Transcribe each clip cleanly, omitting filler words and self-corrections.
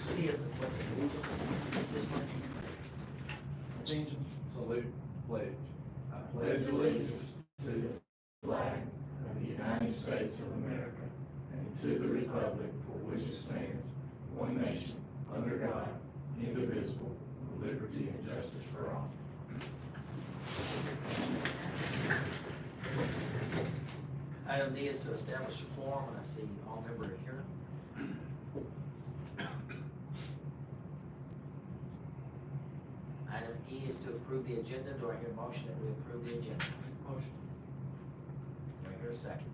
C is what is this one? Attention, salute, pledge. I pledge allegiance to the flag of the United States of America and to the republic for which it stands, one nation, under God, indivisible, with liberty and justice for all. Item D is to establish a quorum, and I see all members are here. Item E is to approve the agenda. Do I hear a motion that we approve the agenda? Motion. Do I hear a second?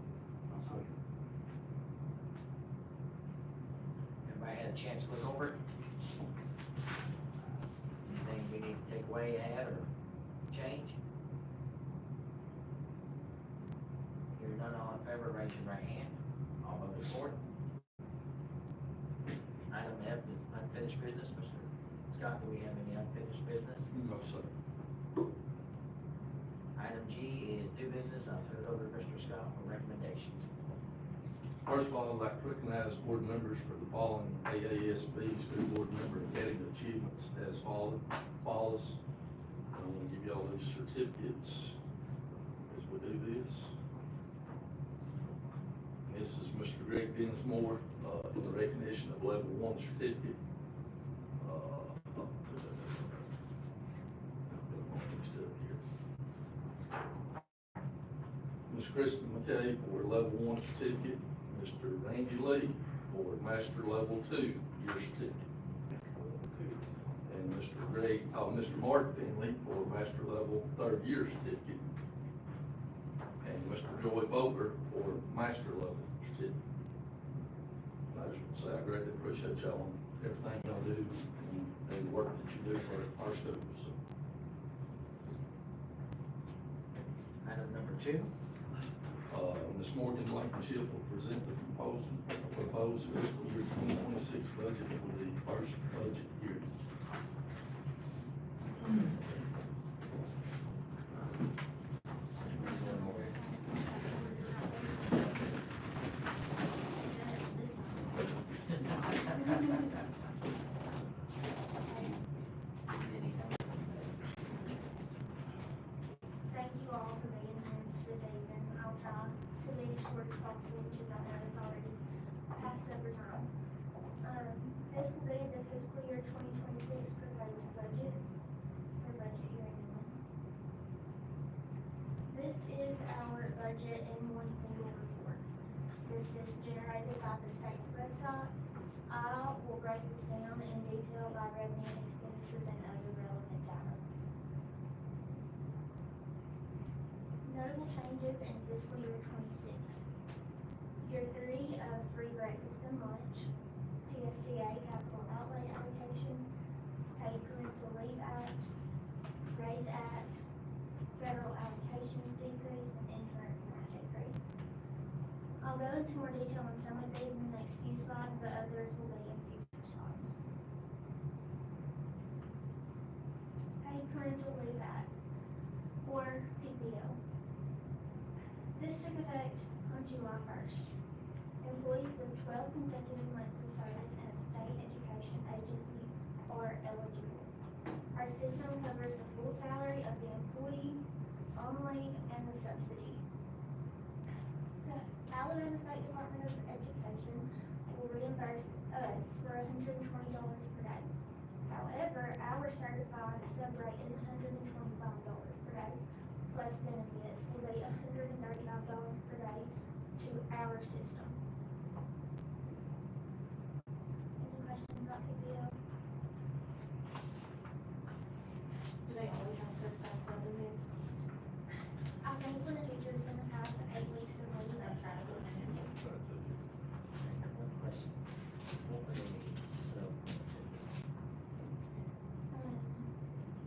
Everybody had a chance to look over it? Anything we need to take away, add, or change? Hearing none, all in favor, raise your right hand. All voted for it. Item F is unfinished business. Mr. Scott, do we have any unfinished business? No, sir. Item G is new business. I'll turn it over to Mr. Scott for recommendations. First of all, I'd like to recognize board members for the following AASB school board member academic achievements as follows. I'm going to give you all these certificates as we do this. This is Mr. Greg Dinsmore, in the recognition of level 1 certificate. Ms. Kristen McKay for level 1 certificate. Mr. Randy Lee for master level 2 year certificate. And Mr. Mark Finley for master level 3rd year certificate. And Mr. Joy Boger for master level certificate. I just want to say I greatly appreciate y'all and everything y'all do and the work that you do for our students. Item number 2. Ms. Morgan Blankenship will present the proposed fiscal year 2026 budget for the first budget year. Thank you all for being here this evening. I'll try to be as short as possible because I know it's already past supper time. This will be the fiscal year 2026 proposed budget for budget year ending. This is our budget in one single report. This is generated by the state's website. I will break this down in detail by revenue, expenditures, and other relevant data. Notable changes in fiscal year 26. Year 3 of free breakfast and lunch, PSCA capital outlay allocation, Paid Parental Leave Act, RAISE Act, federal allocations decrease, and insurance match increase. I'll go into more detail on some of these in the next few slides, but others will be in future slides. Paid Parental Leave Act, or PPL. This took effect on July 1st. Employees with 12 consecutive months of service in a state education agency are eligible. Our system covers the full salary of the employee, only, and the subsidy. The Alabama State Department of Education will reimburse us for $120 per day. However, our certified sub rate is $125 per day, plus benefits will be $135 per day to our system. Any questions about PPL? Do they always have certified sub in there? I think when a teacher is gonna have 8 weeks of leave, I'm trying to go in there. One question. What were they, so,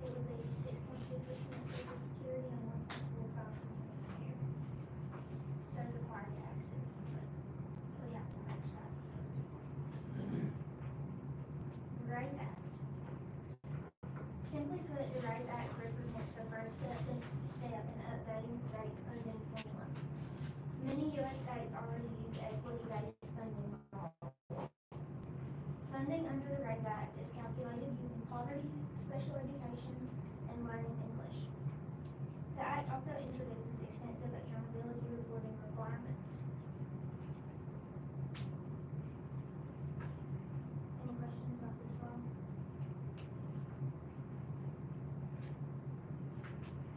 it would be 6.2% social security and 1.45% here. So required taxes, but we have to match that. The RAISE Act. Simply put, the RAISE Act represents the first step in updating the state's funding formula. Many U.S. states already use equity-based funding models. Funding under the RAISE Act is calculated using poverty, special education, and learning English. The act also introduces extensive accountability reporting requirements. Any questions about this law?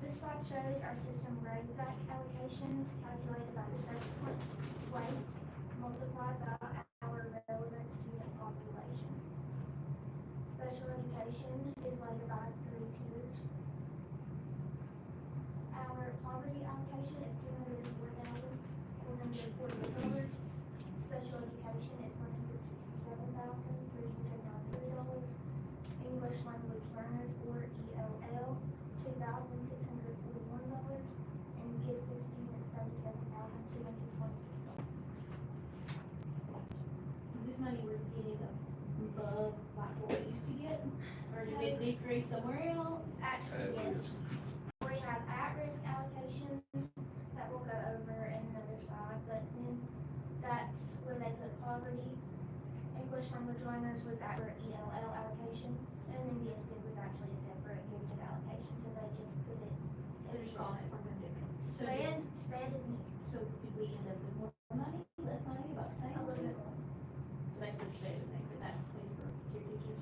This slide shows our system RAISE Act allocations calculated by the subsequent weight multiplied by our relevant student population. Special education is weighted by 3 tiers. Our poverty allocation is $204,448. Special education is $167,393. English language learners, or ELL, $2,641, and gifted students, $37,226. Is this money we're getting above like what we used to get? Or did it decrease somewhere else? Actually, yes. We have at-risk allocations that we'll go over in another slide, but then that's where they put poverty. English language learners was our ELL allocation, and then gifted was actually a separate gifted allocation, so they just put it. They're just calling it something different. SPED is new, So did we end up with more money, less money, about the same? a little bit more. So basically stay the same, but that pays for your teachers.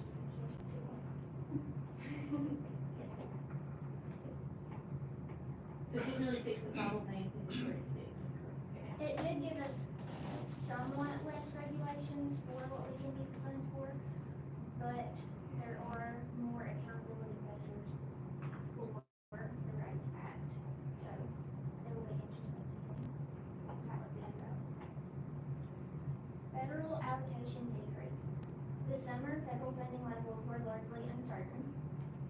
So it didn't really fix the problem they intended for it to fix. Okay. It did give us somewhat less regulations for what we can use the funds for, but there are more accountability measures for the RAISE Act, so it will be interesting to see how it plays out. Federal allocation decrease. This summer, federal funding levels were largely uncertain.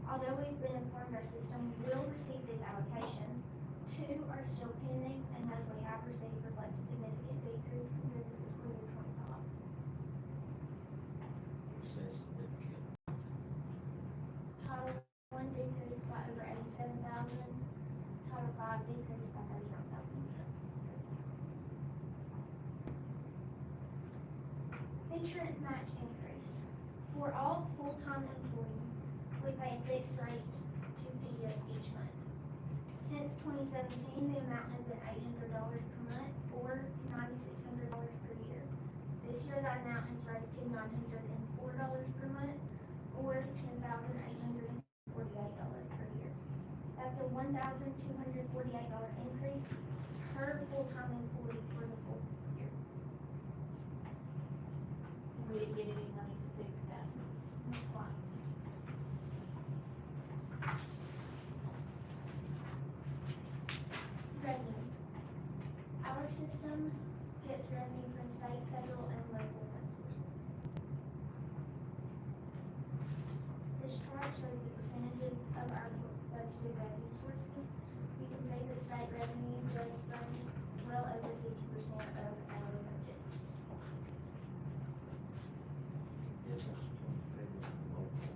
Although we've been informed our system will receive these allocations, 2 are still pending, and those we have received reflect a significant decrease compared to fiscal year 25. You say significant. Title I decreased by over 87,000, Title V decreased by 39,000. Insurance match increase. For all full-time employees, we pay a fixed rate to PDF each month. Since 2017, the amount has been $800 per month, or $9,600 per year. This year, that amount has raised to $904 per month, or $10,848 per year. That's a $1,248 increase per full-time employee for the full year. And we didn't get any money to fix that. That's why. Revenue. Our system gets revenue from state, federal, and local fund sources. This chart shows the percentages of our budgeted revenue sources. You can see that state revenue does fund well over 50% of our budget. Difference between federal and local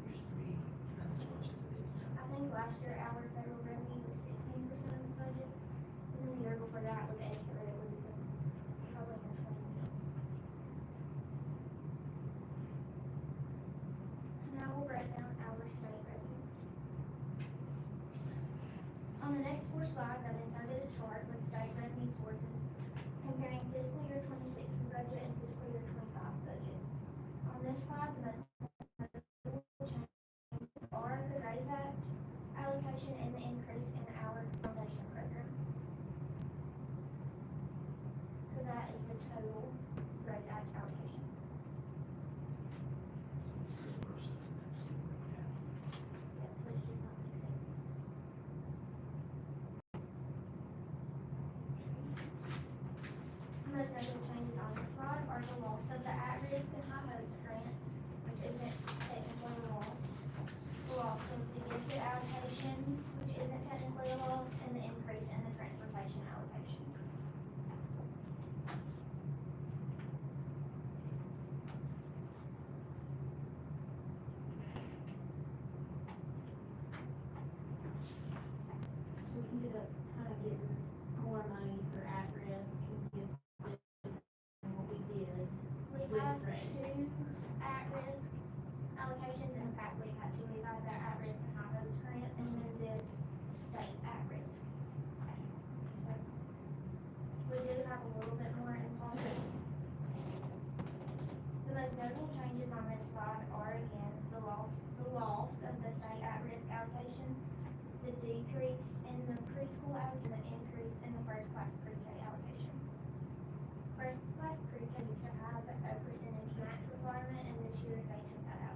used to be not as much as it is now. I think last year our federal revenue was 16% of the budget, and then the year before that was estimated would have been probably in the 20s. So now we'll break down our state revenue. On the next 4 slides, I've inserted a chart with state revenue sources comparing fiscal year 26 budget and fiscal year 25 budget. On this slide, the most notable changes are the RAISE Act allocation and the increase in our foundation program. So that is the total RAISE Act allocation. So it's good versus next year. Yes, which does not make sense. The most notable changes on this slide are the loss of the at-risk and high hopes grant, which isn't technically a loss. The loss of the gifted allocation, which isn't technically a loss, and the increase in the transportation allocation. So we ended up kind of getting more money for at-risk and gifted than what we did. We With have raise. 2 at-risk allocations. In the past, we've had to leave out that at-risk and high hopes grant, and then this state at-risk. So, we do have a little bit more in policy. The most notable changes on this slide are, again, the loss of the state at-risk allocation, the decrease in the preschool allocation, the increase in the first-class pre-K allocation. First-class pre-K used to have a percentage match requirement, and this year they took that out.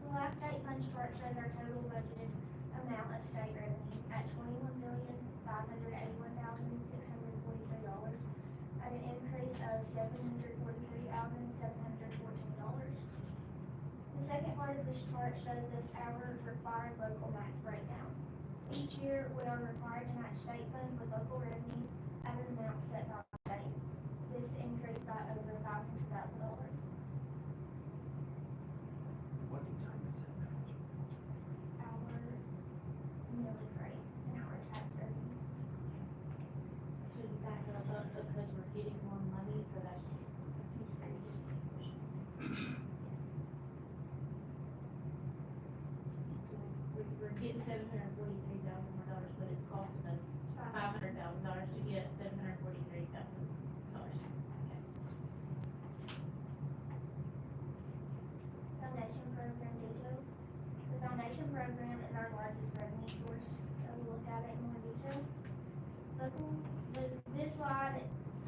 The last state funds chart shows our total budgeted amount of state revenue at $21,581,643, at an increase of $743,714. The second part of this chart shows us our required local match breakdown. Each year, we are required to match state funds with local revenue at an amount set by the state. This increased by over $500,000. What determines that match? Our millage rate and our tax revenue. Should we back it up because we're getting more money, so that seems very disproportionate. So we're getting $743,000 more dollars, but it's costing us $500,000 to get $743,000. Okay. Foundation program details. The foundation program is our largest revenue source, so we'll look at it in more detail. This slide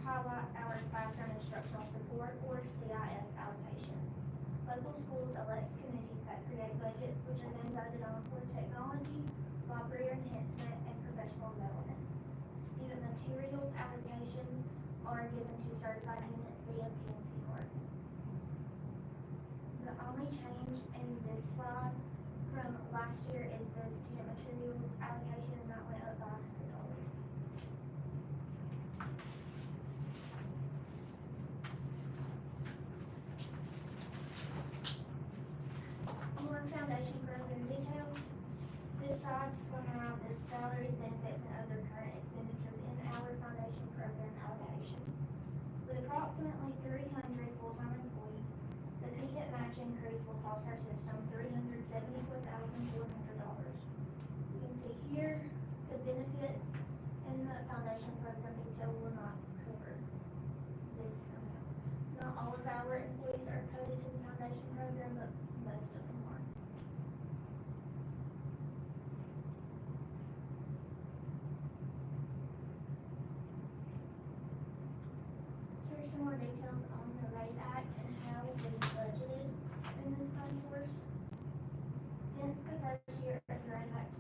highlights our classroom instructional support, or CIS allocation. Local schools elect committees that create budgets, which are then voted on for technology, library enhancement, and professional development. Student materials allocations are given to certified units via PNC card. The only change in this slide from last year is the student materials allocation, and that went up by $100. More foundation program details. This slide summarizes salaries, benefits, and other current expenditures in our foundation program allocation. With approximately 300 full-time employees, the PIT match increase will cost our system $374,400. You can see here, the benefits in the foundation program detail will not cover this amount. Not all of our employees are coded to the foundation program, but most of them are. Here's some more details on the RAISE Act and how we budgeted in this fund source. Since the first year of the RAISE Act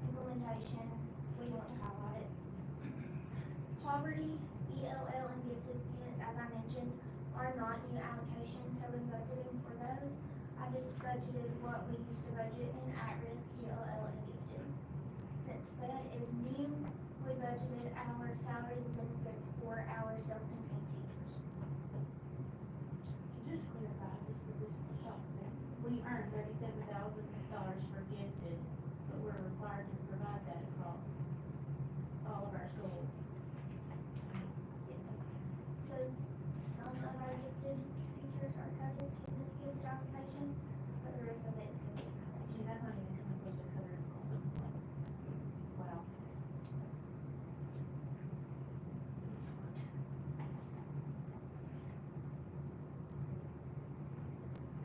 implementation, we want to highlight it. Poverty, ELL, and gifted students, as I mentioned, are not new allocations, so in budgeting for those, I just budgeted what we used to budget in at-risk, ELL, and gifted. Since that is new, we budgeted our salaries and benefits for our self-contained teachers. Just clarify, just for this shop there, we earn $37,000 for gifted, but we're required to provide that across all of our schools. Yes. So, some of our gifted teachers are coded to this gifted allocation, but the rest of it is gifted allocation. Actually, that's not even coming close to covering the cost of one. Wow.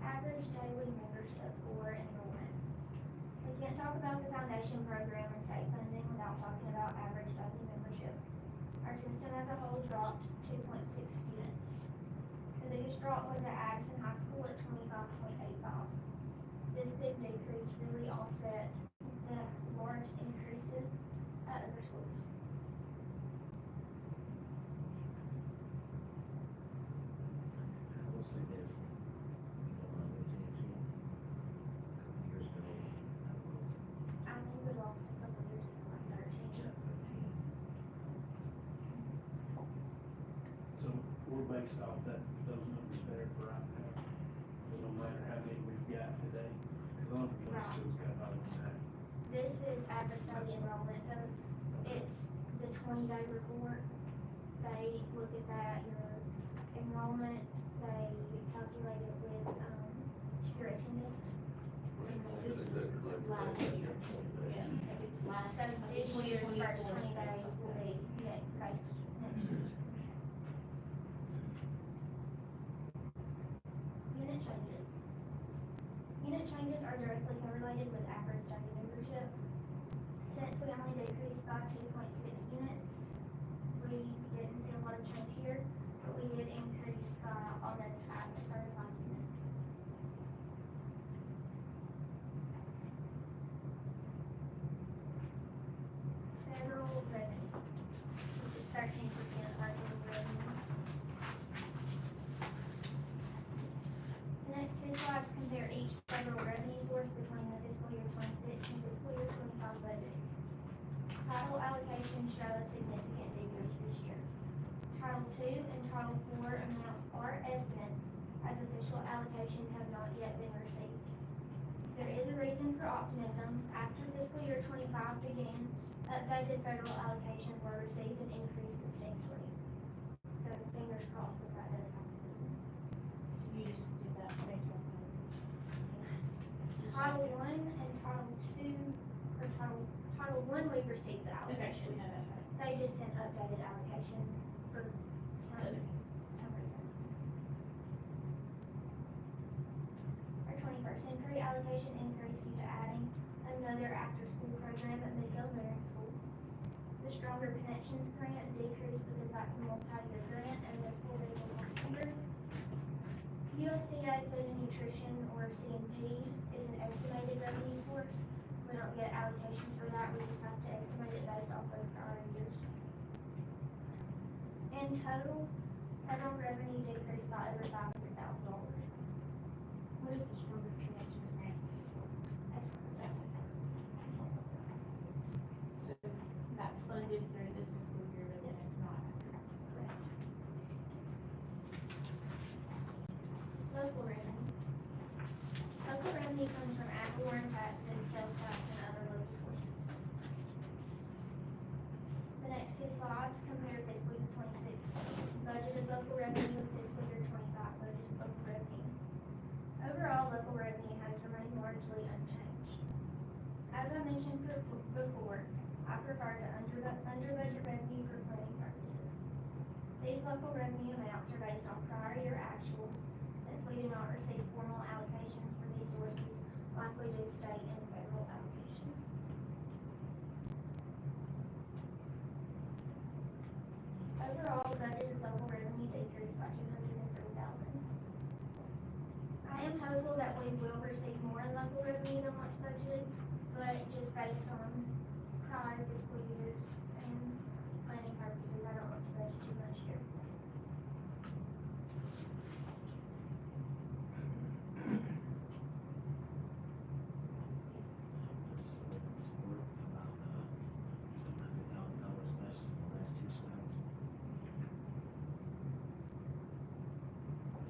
Average daily membership or enrollment. We can't talk about the foundation program and state funding without talking about average daily membership. Our system as a whole dropped 2.6 students. The biggest drop was at Addison High School at 25.85. This big decrease really offset the large increases at other schools. I will say this, when I went to AT&T a couple years ago, I was I think we lost a couple years ago, like 13. at 13. So we're based off those numbers there for right now. No matter how many we've got today, as long as one school's got all of that. This is average daily enrollment, so it's the 20-day report. They look at that, your enrollment, they calculate it with, your attendance. Last year, yeah, if it's last. So this year's first 20 days will be next, next year. Unit changes. Unit changes are directly correlated with average daily membership. Since we only decreased by 2.6 units, we didn't see a lot of change here, but we did increase by almost half a certified unit. Federal revenue, which is 13% of our total revenue. The next two slides compare each federal revenue source between the fiscal year 26 and fiscal year 25 budgets. Title allocations show a significant decrease this year. Title II and Title IV amounts are estimates, as official allocations have not yet been received. There is a reason for optimism. After fiscal year 25 began, updated federal allocations were received and increased substantially. So fingers crossed that that does happen. You just did that based on. Title I and Title II, or Title I, we've received the Okay, allocation. we have that right. They just sent updated allocation for some reason. Our 21st century allocation increased due to adding another after-school program at Midville Elementary School. The Stronger Connections grant decreased because that's a multi-year grant and this will be next year. USDA Food and Nutrition, or CNP, is an estimated revenue source. We don't get allocations for that, we just have to estimate it based off of prior years. In total, federal revenue decreased by over $500,000. What is the Stronger Connections grant? So that's funded through this fiscal year, but then it's not. Local revenue. Local revenue comes from ad valorem taxes, sales tax, and other local sources. The next two slides compare fiscal year 26 budgeted local revenue with fiscal year 25 budgeted local revenue. Overall, local revenue has remained largely unchanged. As I mentioned before, I prefer to under budget revenue for planning purposes. These local revenue amounts are based on prior year actuals, since we do not receive formal allocations for these sources like we do state and federal allocations. Overall, budgeted local revenue decreased by $203,000. I am hopeful that we will receive more in local revenue than what's budgeted, but just based on prior fiscal years and planning purposes, I don't want to budget too much here.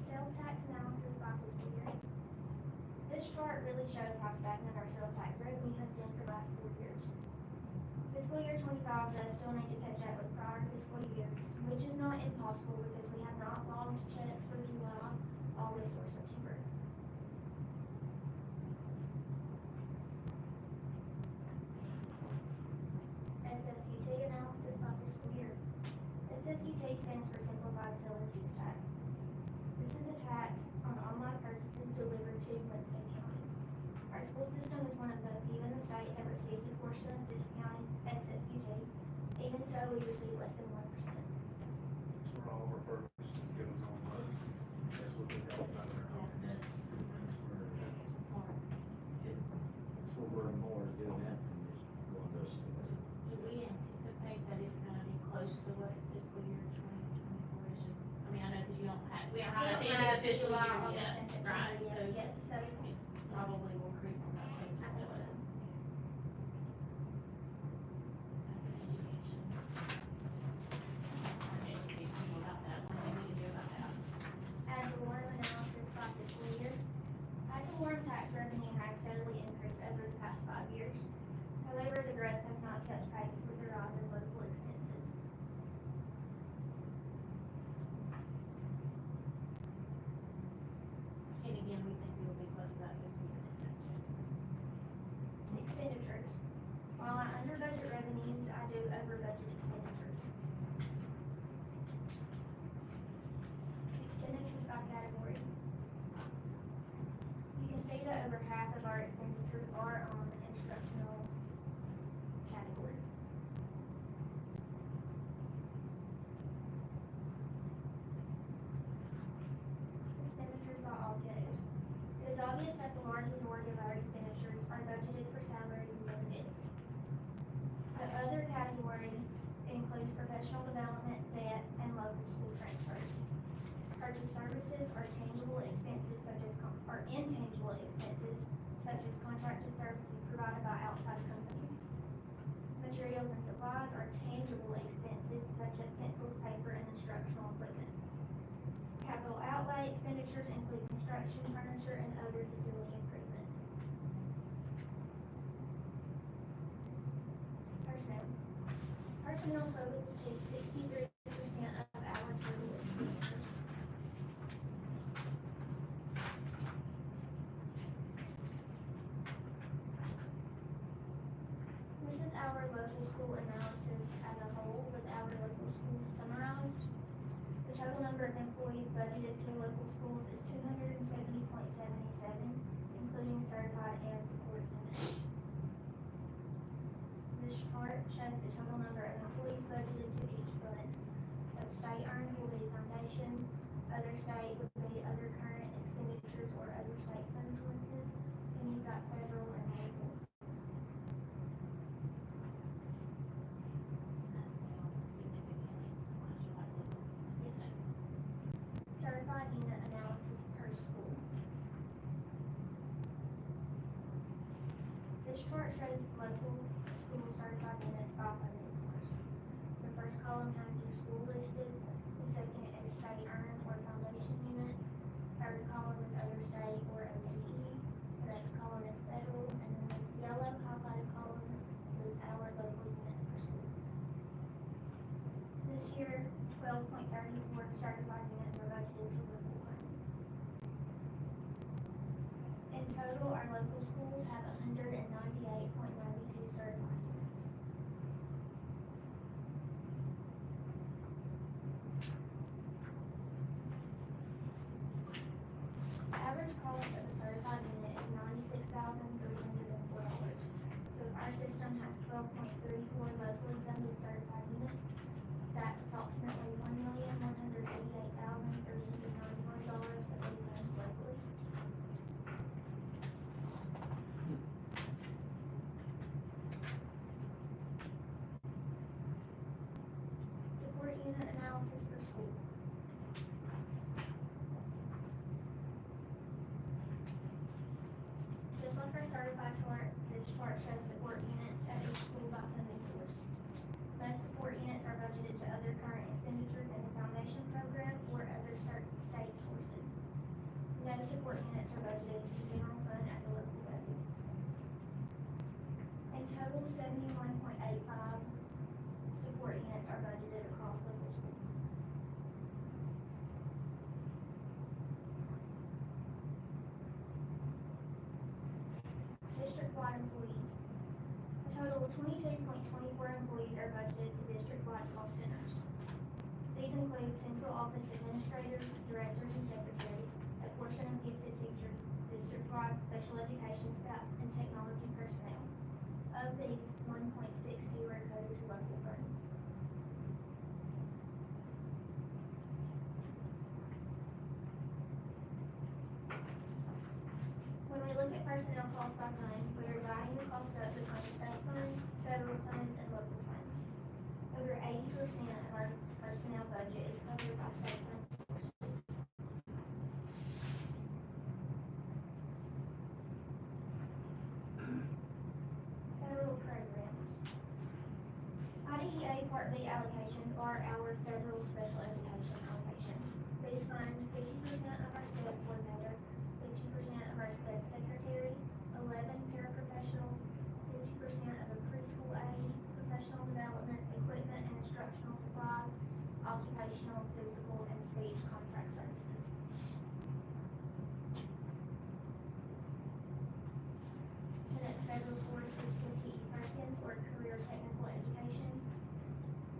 Sales tax analysis by fiscal year. This chart really shows how stagnant our sales tax revenue has been for the last 4 years. Fiscal year 25 does still need to catch up with prior fiscal years, which is not impossible because we have not logged checks for July, August, or September. SSUT analysis by fiscal year. SSUT stands for Simplified Seller Use Tax. This is a tax on online purchases delivered to Winston County. Our school system is one of the few in the state that received a portion of this county's SSUT. Even so, we receive less than 1%. That's where all of our purchases goes on. That's what they got about their home. That's where we're more doing that than just going to those stores. Do we anticipate that it's gonna be close to what fiscal year 2024 is? Just, I mean, I know because you don't have, we are not at the end of the fiscal year yet, right? So Yes, so it probably will creep on that close to I think what. so. That's an education. Educate people about that, what they need to do about that. Ad valorem analysis by fiscal year. Ad valorem tax revenue has steadily increased over the past 5 years. However, the growth has not kept pace with the rise in local expenses. is contracted services provided by outside companies. Materials and supplies are tangible expenses such as pencils, paper, and instructional equipment. Capital outlay expenditures include construction, furniture, and other facility improvements. Personnel. Personnel totals to 63% of our total expenditures. This is our local school analysis as a whole with our local schools summarized. The total number of employees budgeted to local schools is 270.77, including certified and support units. This chart shows the total number of employees budgeted to each fund. So state earned will be foundation, other state would be other current expenditures or other state fund sources, and you've got federal and local. Certified unit analysis per school. This chart shows local school certified units by funding source. The first column has your school listed, the second is state earned or foundation unit, third column is other state or OCE, the next column is federal, and then this yellow highlighted column is our local units per school. This year, 12.34 certified units are budgeted to local funds. In total, our local schools have 198.92 certified units. The average cost of a certified unit is $96,304. So if our system has 12.34 locally funded certified units, that's approximately $1,188,391 that we fund locally. Support unit analysis for school. Just like our certified chart, this chart shows support units at each school by funding source. Most support units are budgeted to other current expenditures in the foundation program or other certain state sources. No support units are budgeted to the general fund at the local level. In total, 71.85 support units are budgeted across local schools. District-wide employees. A total of 22.24 employees are budgeted to district-wide cost centers. These include central office administrators, directors, and secretaries, a portion of gifted teachers, district-wide special education staff, and technology personnel. Of these, 1.62 are coded to local funds. When we look at personnel costs by fund, we are dividing the cost up between state funds, federal funds, and local funds. Over 80% of our personnel budget is covered by state fund sources. Federal programs. IDEA Part B allocations are our federal special education allocations. These fund 50% of our STEP coordinator, 50% of our SPED secretary, 11 paraprofessionals, 50% of a preschool aide, professional development, equipment and instructional supplies, occupational, physical, and speech contract services. The next federal source is CTE Perkins, or Career Technical Education.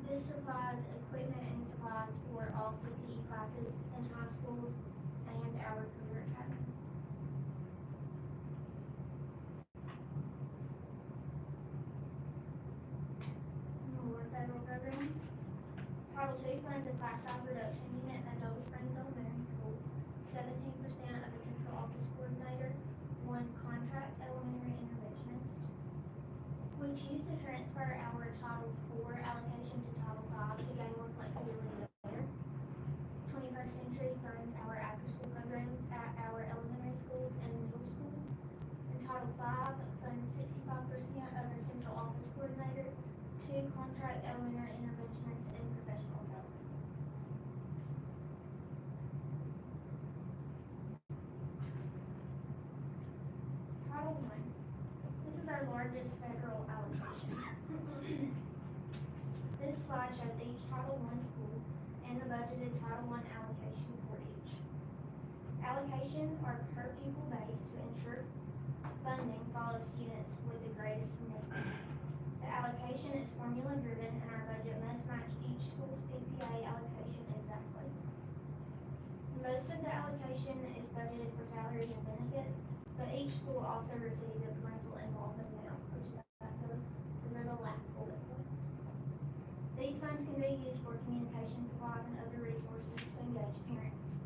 This supplies equipment and supplies for all CTE classes in high schools and our career academy. More federal programs. Title II funds a class size reduction unit at Doble Springs Elementary School, 17% of a central office coordinator, 1 contract elementary interventionist. We choose to transfer our Title IV allocation to Title V to gain more flexibility later. 21st Century funds our after-school programs at our elementary schools and middle school. And Title V contract elementary interventionist, and professional development. Title I. This is our largest federal allocation. This slide shows each Title I school and the budgeted Title I allocation for each. Allocations are per pupil based to ensure funding follows students with the greatest needs. The allocation is formula driven and our budget must match each school's PPA allocation exactly. Most of the allocation is budgeted for salaries and benefits, but each school also receives a parental involvement amount, which is those are the last bullet points. These funds can be used for communication supplies and other resources to engage parents.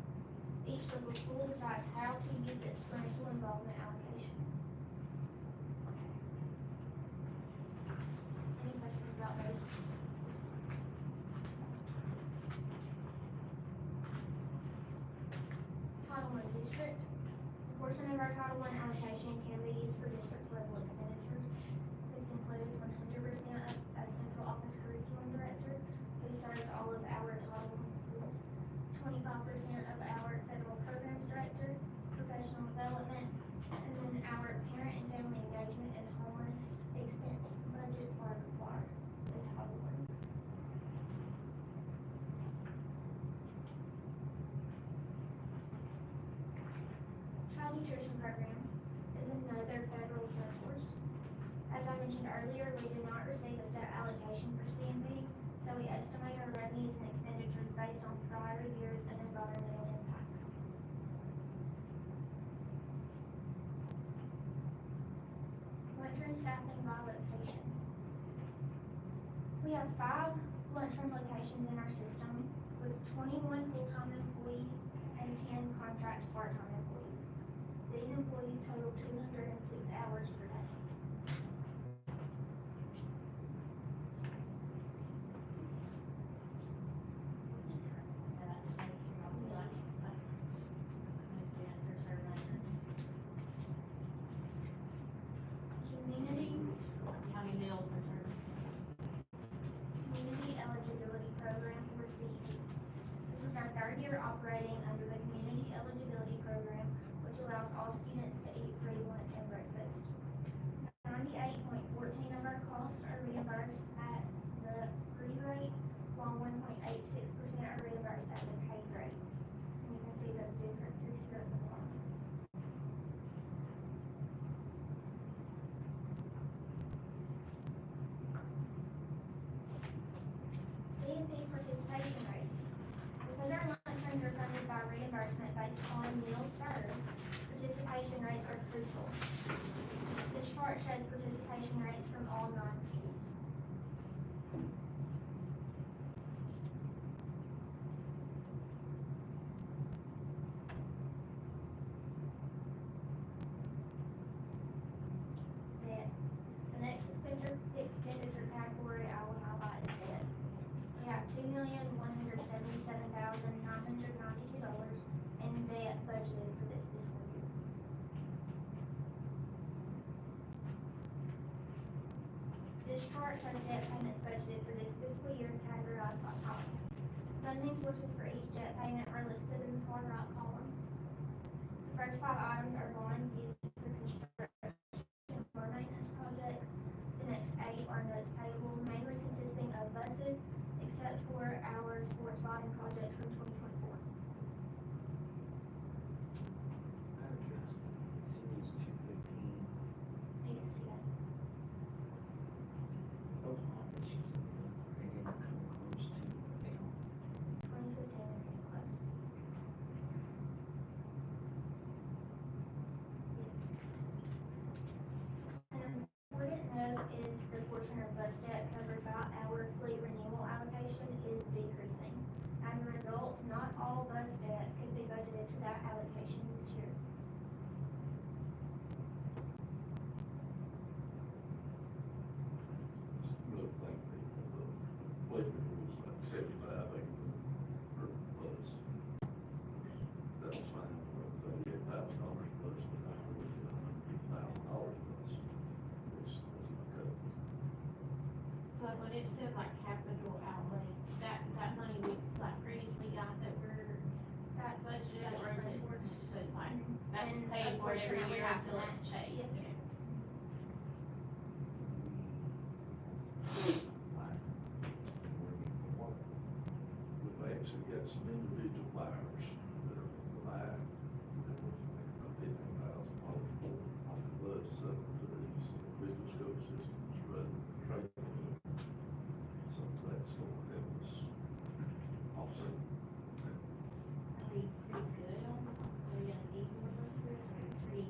Each local school decides how to use its parental involvement allocation. Any questions about those? Title I district. A portion of our Title I allocation can be used for district level expenditures. This includes 100% of a central office curriculum director who serves all of our Title I schools, 25% of our federal programs director, professional development, and then our parent and family engagement and homeless expense budgets are required in Title I. Child nutrition program is another federal fund source. As I mentioned earlier, we do not receive a set allocation for CNP, so we estimate our revenues and expenditures based on prior years and environmental impacts. Lunchroom staffing by location. We have 5 lunchroom locations in our system with 21 full-time employees and 10 contract part-time employees. These employees total 206 hours per day. Community How many meals are served? Community Eligibility Program, or CEP. This is our 3rd year operating under the Community Eligibility Program, which allows all students to eat free lunch and breakfast. 98.14 of our costs are reimbursed at the free rate, while 1.86% are reimbursed at the paid rate. And you can see those differences here at the bottom. CNP participation rates. Because our lunchrooms are funded by reimbursement based on meals served, participation rates are crucial. This chart shows participation rates from all 9 schools. Debt. The next expenditure category I will highlight is debt. We have $2,177,992 in debt budgeted for this fiscal year. This chart shows debt payments budgeted for this fiscal year categorized by type. Funding sources for each debt payment are listed in the far right column. The first 5 items are bonds used for construction or maintenance projects. The next 8 are notes payable, mainly consisting of buses, except for our sports lighting project from 2024. I addressed series 215, You can see that. those are issues that they didn't come close to, they don't. 2015 is getting close. Yes. An important note is the portion of bus debt covered by our fleet renewal allocation is decreasing. As a result, pay a for it portion every that we year have to until it's match. paid. Yes. We've actually got some individual buyers that are buying, $15,000 on the bus, so these individual school systems rather than trading them. So that's going to help us offset. Are we pretty good on, are we gonna need more buses, or pretty?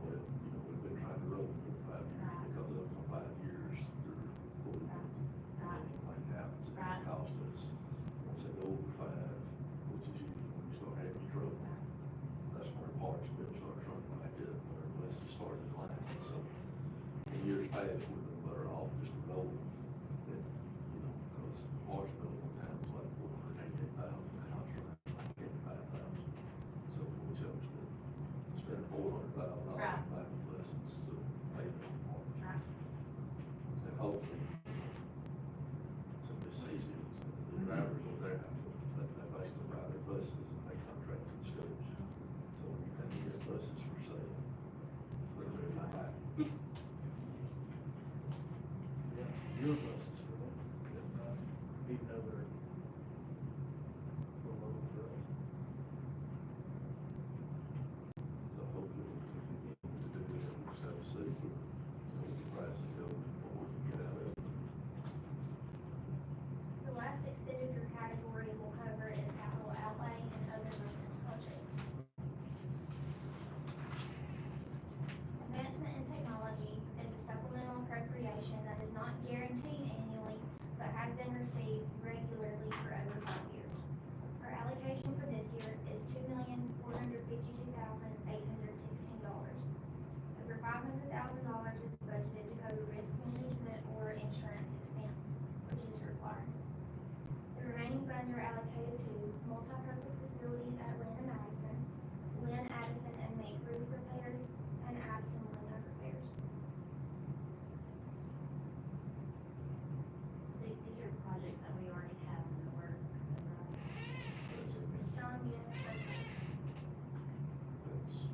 Well, we've been trying to roll them for 5 years, because of the 5 years, they're fully like happens, it Right. cost us, once they go over 5, which is usually when you start having trouble, that's where parts bill starts running back up, or unless it starts declining, so in years past, we've been better off just to roll them, and, because parts bill one time was like $488,000, now it's running like $85,000, so we chose to spend $400,000 Right. buying lessons to pay them parts. Right. And hopefully, so this season, the drivers over there, they basically ride their buses and they contract to the schools. So when you come to get buses for sale, they're ready to buy. Yeah, your buses for them, even though they're below for us. So hopefully we'll continue to do that. We'll just have to see what the prices go before we can get out of it. The last expenditure category we'll cover is capital outlay and other maintenance projects. Advancement in technology is a supplemental appropriation that is not guaranteed annually, but has been received regularly for over 5 years. Our allocation for this year is $2,452,816. Over $500,000 is budgeted to cover risk management or insurance expense, which is required. The remaining funds are allocated to multipurpose facilities at Lynn Addison, and Make roof repairs, and Addison window repairs. These are projects that we already have in the works, right? Some, yes, some no. That's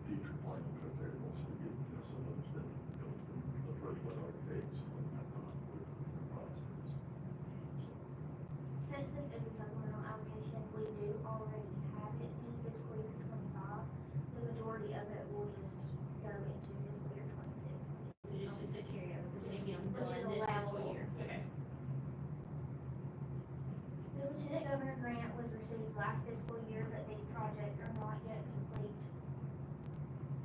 future plans right there, once we get, some of it's done, go through the first one architects, and not with the process. So, Since this is a supplemental allocation, we do already have it in fiscal year 25. The majority of it will just go into fiscal year 26. So just as a carryover, because maybe I'm Which going is this fiscal allowable, year. yes. The Lieutenant Governor grant was received last fiscal year, but these projects are not yet complete.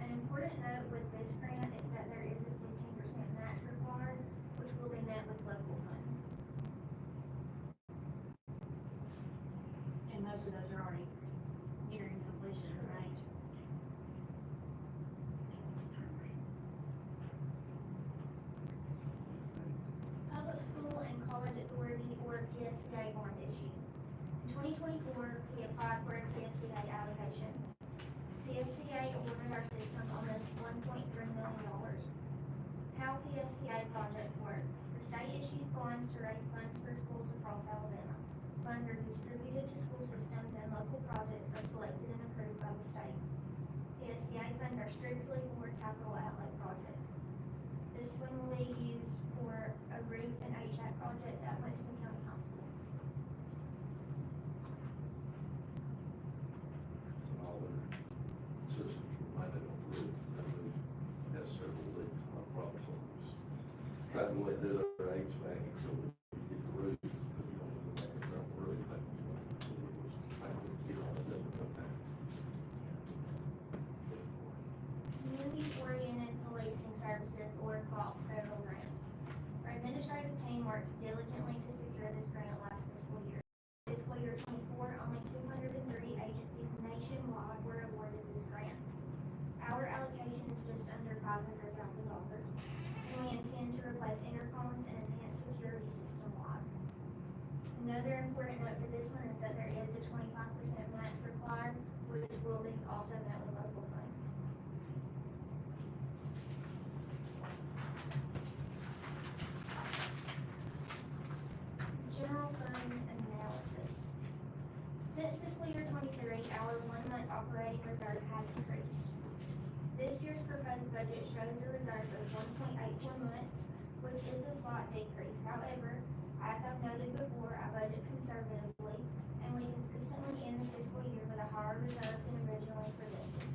An important note with this grant is that there is a 15% match required, which will be met with local funds. And most of those are already nearing completion, right? Public School and College Authority, or PSCA bond issue. In 2024, we applied for a PSCA allocation. PSCA awarded our system almost $1.3 million. How PSCA projects work: the state issues bonds to raise funds for schools across Alabama. Funds are distributed to school systems, and local projects are selected and approved by the state. PSCA funds are strictly for capital outlay projects. This one will be used for a roof and HVAC project at Winston County Hospital. And all their systems were mounted on the roof, and the roof has several leaks, a lot of problems on this. Tried to let do their HVAC, so we could get the roof, but you don't want to make it around the roof, like, so it was, I would get on it, doesn't come down. Community-oriented policing services, or COPS federal grant. Our administrative team worked diligently to secure this grant last fiscal year. Fiscal year 24, only 203 agencies nationwide were awarded this grant. Our allocation is just under $500,000, and we intend to replace intercoms and enhance security system-wide. Another important note for this one is that there is a 25% match required, which will be also met with local funds. General fund analysis. Since fiscal year '23, our 1-month operating reserve has increased. This year's proposed budget shows a reserve of 1.84 months, which is a slight decrease. However, as I've noted before, I budget conservatively, and we consistently end the fiscal year with a higher reserve than originally projected.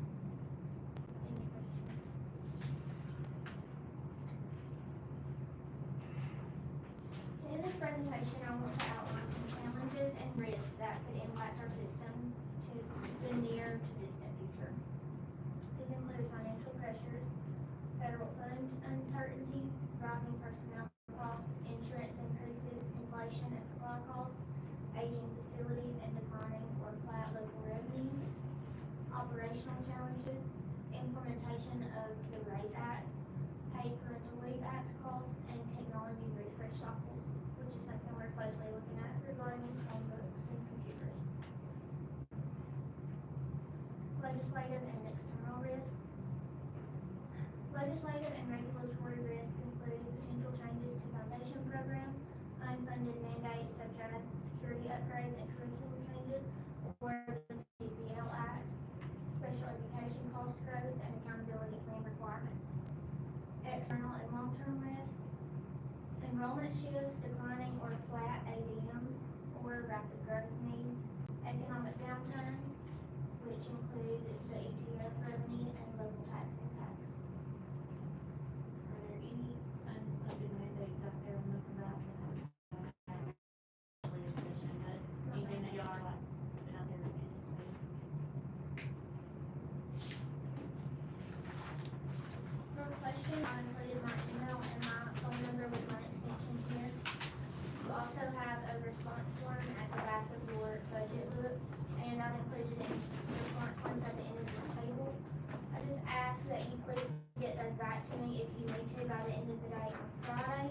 Any questions? To end this presentation, I want to outline some challenges and risks that could impact our system to the near to distant future. These include financial pressures, federal fund uncertainty, rising personnel costs, insurance increases, inflation and supply costs, aging facilities and declining or flat local revenues, operational challenges, implementation of the RAISE Act, paid parental leave act costs, and technology refresh cycles, which is something we're closely looking at regarding Chromebooks and computers. Legislative and external risks. Legislative and regulatory risks include potential changes to foundation program, unfunded mandates such as security upgrades and curriculum changes, or the PPL Act, special education cost growth, and accountability plan requirements. External and long-term risks. Enrollment shifts, declining or flat ADM, or rapid growth needs. Economic downturn, which include the ETF revenue and local tax impacts. Are there any unfunded mandates out there on the horizon? Really efficient, but anything that y'all are like, out there anticipating? For questions, I included my email and my phone number with my extension here. You also have a response form at the back of your budget book, and I've included response forms at the end of this table. I just ask that you please get those back to me if you need to by the end of the day on Friday,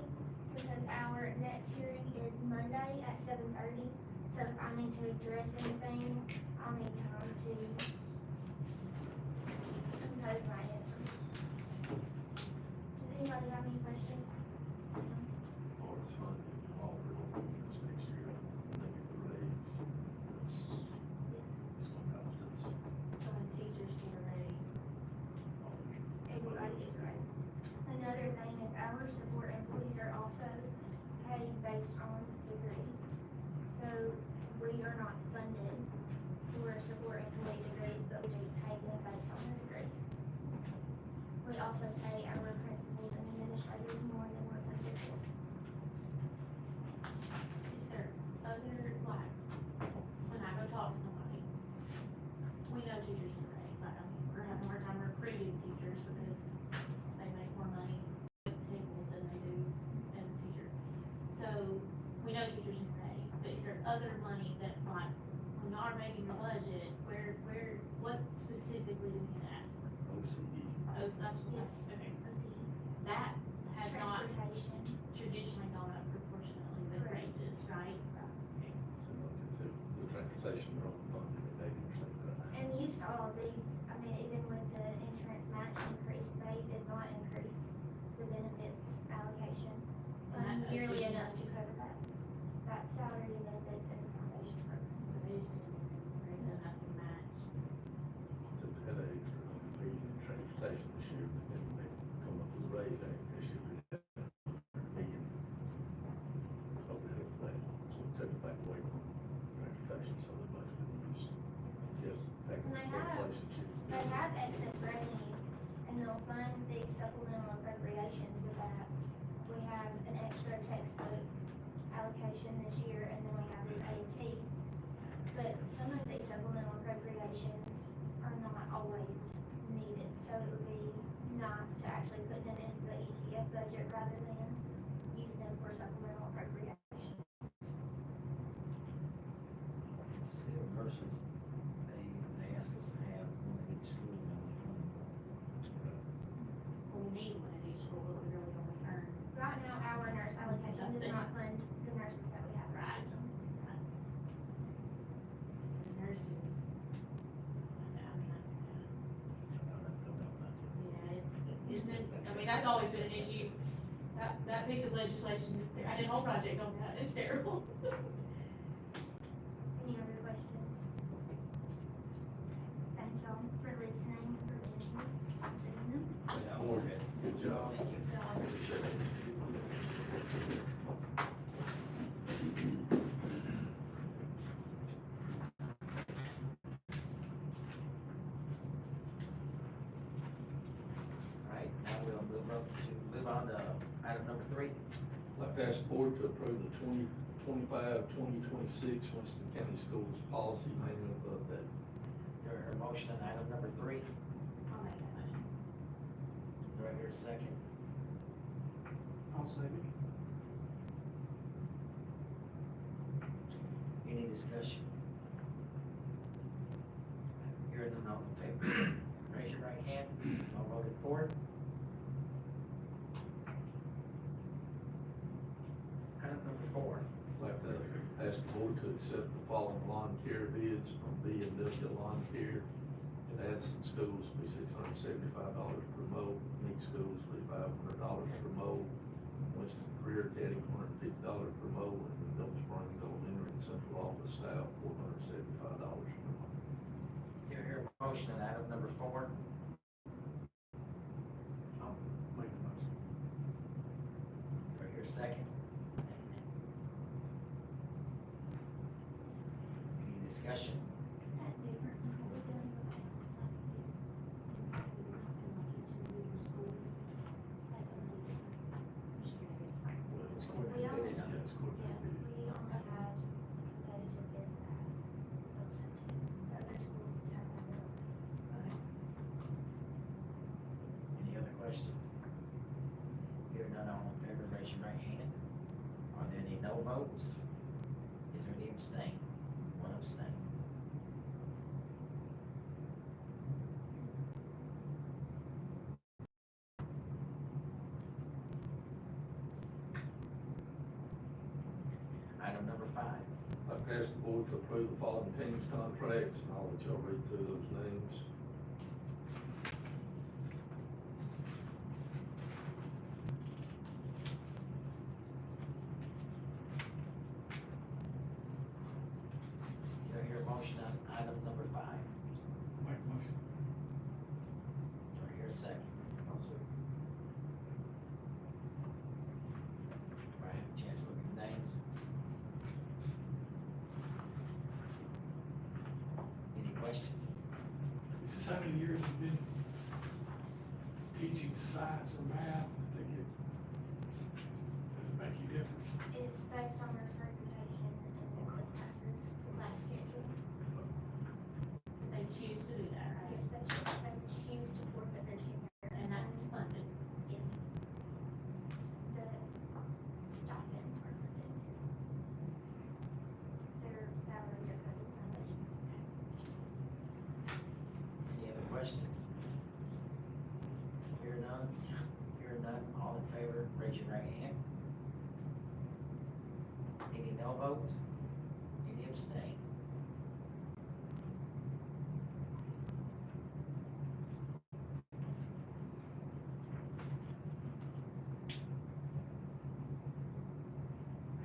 because our next hearing is Monday at 7:30. So if I need to address anything, I'll need time to compose my answers. Does anybody have any questions? Or it's funded, all we're going to do next year, when they get the raise, it's gonna cost us. So when teachers get a raise, Everybody gets raised. Another thing is our support employees are also paid based on degree. So we are not funded for support employee degrees, but we do pay them based on their degrees. We also pay our principals and administrators more than we're funded for. is there other, like, when I go talk to somebody, we know teachers get a raise, like, I mean, we're having a hard time recruiting teachers because they make more money with tables than they do as a teacher. So, we know teachers get a raise, but is there other money that's like, when y'all are making the budget, what specifically do we need to ask for? OCE. Oh, that's what, Yes. okay, OCE. that has not Transportation. traditionally gone up proportionately with Correct. raises, right? Okay. So the transportation, they're only funded at 80% of that. And you saw these, I mean, even with the insurance match increase, they did not increase the benefits allocation nearly enough to cover that salary and benefits and foundation program. So they just didn't raise enough to match. So they had an extra $100 million in transportation this year, but then they come up with a raise act this year, they had $100 million overhead of that, so we took it back away from transportation, so the budget was just taking And they one have- place and shifting. They have excess revenue, and they'll fund these supplemental appropriations with that. We have an extra textbook allocation this year, and then we have this AT. But some of these supplemental appropriations are not always needed, so it would be nice to actually put them into the ETF budget rather than use them for supplemental appropriations. Still versus, they ask us to have one in each school and only fund one. Well, we need one in each school, but we really don't earn. Right now, our nurse allocation does not fund the nurses that we have in our Right. system. The nurses, isn't it? I mean, that's always been an issue. That piece of legislation is there. I did a whole project on that. It's terrible. Any other questions? Thank y'all for listening, for listening, seeing them. Yeah, we're good. Good job. Thank you. Appreciate it. All right, now we'll move on to item number 3. I'd like to ask the board to approve the 2026 Winston County Schools Policy Manual update. Do I hear a motion on item number 3? I'll make that motion. Do I hear a second? I'll second. Any discussion? Hearing none, all in favor, raise your right hand. All voted for it. Item number 4. I'd like to ask the board to accept the following lawn care bids from B Industrial Lawn Care. In Addison Schools will be $675 per mow, Meek Schools will be $500 per mow, Winston Career Academy $150 per mow, and Middle Springs Elementary and Central Office staff $475 per mow. Do I hear a motion on item number 4? I'll make the motion. Do I hear a second? Any discussion? Is that different than what we've done in the past? It's We coordinated always- on Yes, coordinated bid. We only had competitive bids past, those had to, the other schools have that. Any other questions? Hearing none, all in favor, raise your right hand. Are there any no votes? Is there any abstain? One abstain. Item number 5. I'd like to ask the board to approve the following teams contracts, and I'll let y'all read through those names. Do I hear a motion on item number 5? Make the motion. Do I hear a second? I'll second. Do I have a chance to look at the names? Any questions? This is how many years you've been teaching science or math, I think it doesn't make any difference. It's based on their certification and the quick classes, the class schedule. They choose to do that, right? Yes, they choose to forfeit their tenure. And that's funded. Yes. The stipends are funded. Their salaries are funded by budget. Any other questions? Hear none, all in favor, raise your right hand. Any no votes? Any abstain?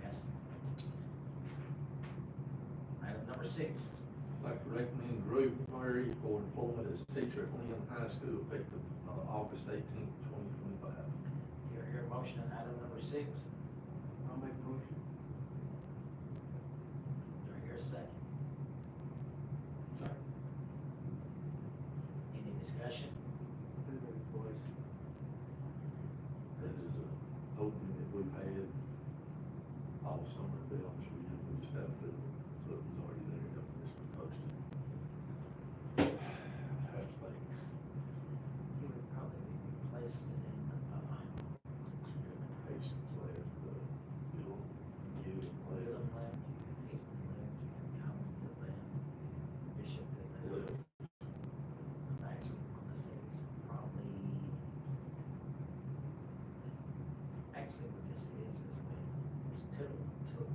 Pass. Item number 6. I'd like to recommend Drew Murray for employment as teacher at Glen High School effective August 18th, 2025. Do I hear a motion on item number 6? Do I'll make the motion. I hear a second? Sorry. Any discussion? Everybody's voice. This is an opening that we've had all summer, to be honest with you, we just have to, so it was already there, it's been posted. I think, You would probably be replaced in, Hastings left, Bill, you Willem left, left, Hastings left, Collins that left, Bishop that left. left. I'm actually gonna say it's probably, actually what this is when Tittle took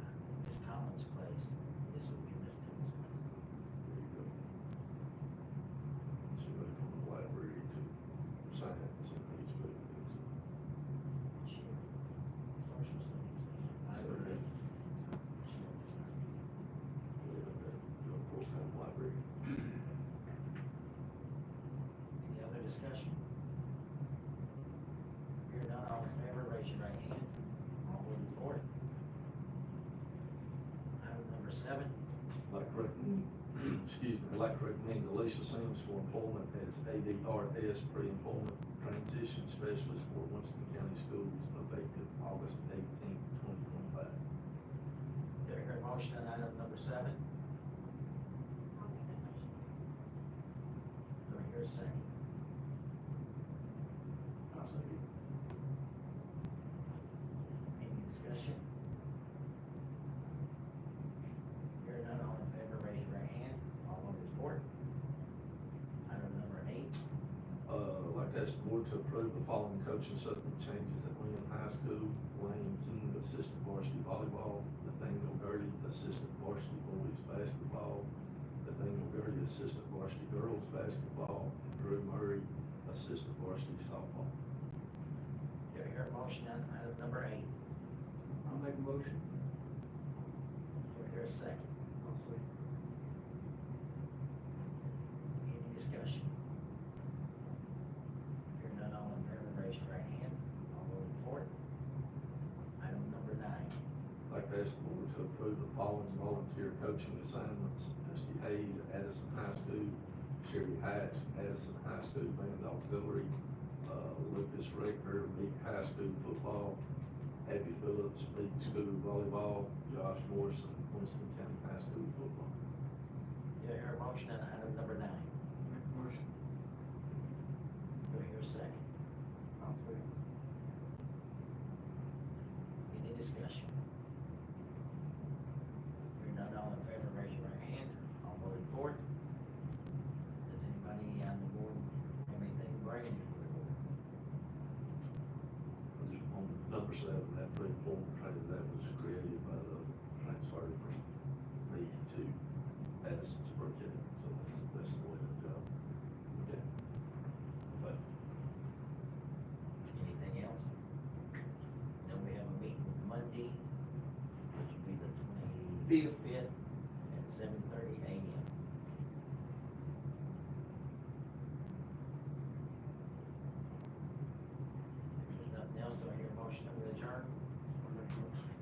like to recommend Alicia Sims for employment as ADRS pre-employment transition specialist for Winston County Schools effective August 18th, 2025. Do I hear a motion on item number 7? I'll make that motion. Do I hear a second? I'll second. Any discussion? Hearing none, all in favor, raise your right hand. All voted for it. Item number 8. I'd like to ask the board to approve the following coaching supplement changes at William High School. Lane King, assistant varsity volleyball. Nathaniel Gertie, assistant varsity boys basketball. Nathaniel Gertie, assistant varsity girls basketball. And Drew Murray, assistant varsity softball. Do I hear a motion on item number 8? I'll make a motion. Do I hear a second? I'll second. Any discussion? Hearing none, all in favor, raise your right hand. All voted for it. Item number 9. I'd like to ask the board to approve the following volunteer coaching assignments. Dusty Hayes, Addison High School. Sherry Hatch, Addison High School band auxiliary. Lucas Regner, Meek High School football. Abby Phillips, Meek School volleyball. Josh Morrison, Winston County High School football. Do I hear a motion on item number 9? Make a motion. Do I hear a second? I'll second. Any discussion? Hearing none, all in favor, raise your right hand. All voted for it. Does anybody on the board have anything bragging for the board? On number 7, that pre-employment training, that was created by the transfer from me to Addison's project, so that's the way to go. Okay. But Anything else? Then we have a meeting Monday, which will be the 25th at 7:30 a.m. If there's nothing else, do I hear a motion to adjourn? I'll make a motion.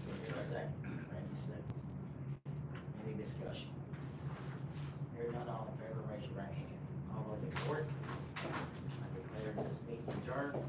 Do I hear a second? Randy, second. Any discussion? Hearing none, all in favor, raise your right hand. All voted for it. I declare this meeting adjourned.